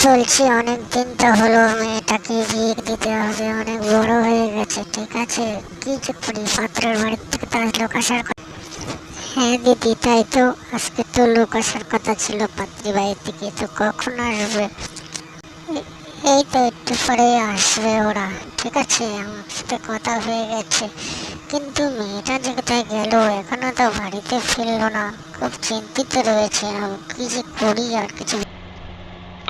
চলছি, অনেক দিন তো হলো, মেয়েটাকে বিয়ে দিতে হবে, অনেক বড় হয়ে গেছে। ঠিক আছে, কি যে করি, পাত্রের বাড়ির থেকে তো আজ লোক আসার কথা। হ্যাঁ দিদি, তাই তো, আজকে তো লোক আসার কথা ছিল পাত্রী বাড়ি থেকে, তো কখন আসবে? এই তো একটু পরে আসবে ওরা। ঠিক আছে, আমার সাথে কথা হয়ে গেছে, কিন্তু মেয়েটা যে কোথায় গেল, এখনো তো বাড়িতে ফিরলো না। খুব চিন্তিত রয়েছে, আমি কি যে করি আর কিছু।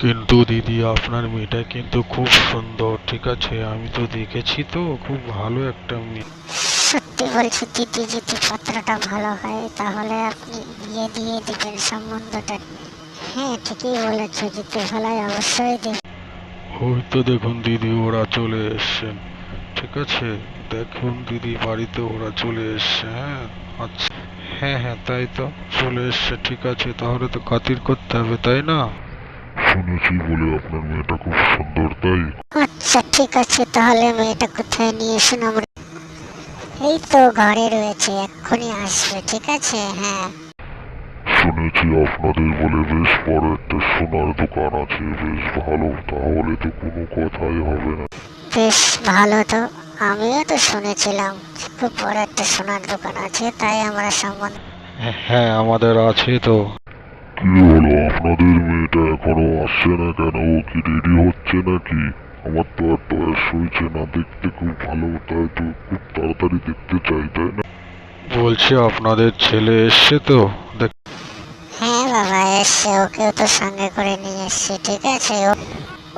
কিন্তু দিদি, আপনার মেয়েটা কিন্তু খুব সুন্দর। ঠিক আছে, আমি তো দেখেছি, তো খুব ভালো একটা মেয়ে। সত্যি বলছি দিদি, যদি পাত্রটা ভালো হয় তাহলে আপনি বিয়ে দিয়ে দিবেন সম্বন্ধটা। হ্যাঁ ঠিকই বলেছো, যদি ভালো হয় অবশ্যই দেব। ওই তো দেখুন দিদি, ওরা চলে এসছেন। ঠিক আছে, দেখুন দিদি, বাড়িতে ওরা চলে এসছে। হ্যাঁ, আচ্ছা। হ্যাঁ হ্যাঁ, তাই তো, চলে এসছে। ঠিক আছে, তাহলে তো খাতির করতে হবে, তাই না? শুনেছি বলে আপনার মেয়েটা খুব সুন্দর, তাই। আচ্ছা ঠিক আছে, তাহলে মেয়েটা কোথায় নিয়ে এসুন আমরা। এই তো ঘরে রয়েছে, এক্ষুনি আসবে। ঠিক আছে, হ্যাঁ। শুনেছি আপনাদের বলে বেশ বড় একটা সোনার দোকান আছে, বেশ ভালো, তাহলে তো কোনো কথাই হবে না। বেশ ভালো তো, আমিও তো শুনেছিলাম খুব বড় একটা সোনার দোকান আছে, তাই আমরা সম্বন্ধ। হ্যাঁ, আমাদের আছে তো। কি হলো, আপনাদের মেয়েটা এখনো আসছে না কেন? ও কি রেডি হচ্ছে নাকি? আমার তো আর বয়স হয়েছে না, দেখতে খুব ভালো, তাই তো খুব তাড়াতাড়ি দেখতে চাই, তাই না? বলছি, আপনাদের ছেলে এসছে তো? হ্যাঁ বাবা এসছে, ওকেও তো সঙ্গে করে নিয়ে এসছি। ঠিক আছে,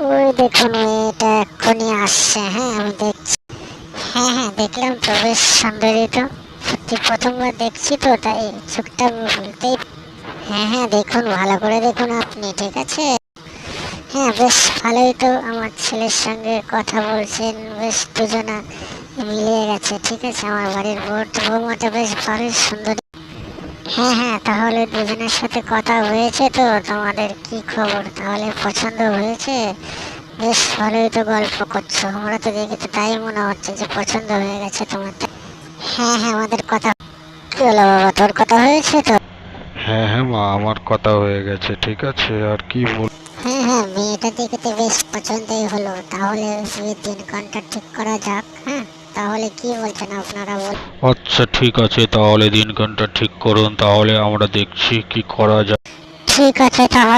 ওই দেখুন মেয়েটা এক্ষুনি আসছে। হ্যাঁ আমি দেখছি। হ্যাঁ হ্যাঁ দেখলাম তো, বেশ সুন্দরী তো, সত্যি প্রথমবার দেখছি তো, তাই চোখটা বলতেই। হ্যাঁ হ্যাঁ দেখুন, ভালো করে দেখুন আপনি। ঠিক আছে, হ্যাঁ বেশ ভালোই তো, আমার ছেলের সঙ্গে কথা বলছেন, বেশ দুজনা মিলিয়ে গেছে। ঠিক আছে, আমার বাড়ির বৌমাটা বেশ ভালোই সুন্দর। হ্যাঁ হ্যাঁ, তাহলে দুজনের সাথে কথা হয়েছে তো, তোমাদের কি খবর, তাহলে পছন্দ হয়েছে? বেশ ভালোই তো গল্প করছো, আমরা তো দেখে তো তাই মনে হচ্ছে যে পছন্দ হয়ে গেছে তোমার। হ্যাঁ হ্যাঁ, আমাদের কথা। কি হলো বাবা, তোর কথা হয়েছে তো? হ্যাঁ হ্যাঁ মা, আমার কথা হয়ে গেছে। ঠিক আছে, আর কি বল। হ্যাঁ হ্যাঁ, মেয়েটা দেখে তো বেশ পছন্দই হলো, তাহলে বিয়ের দিনক্ষণটা ঠিক করা যাক। হ্যাঁ, তাহলে কি বলছেন আপনারা, বল। আচ্ছা ঠিক আছে, তাহলে দিনক্ষণটা ঠিক করুন, তাহলে আমরা দেখছি কি করা যায়। ঠিক আছে তাহলে।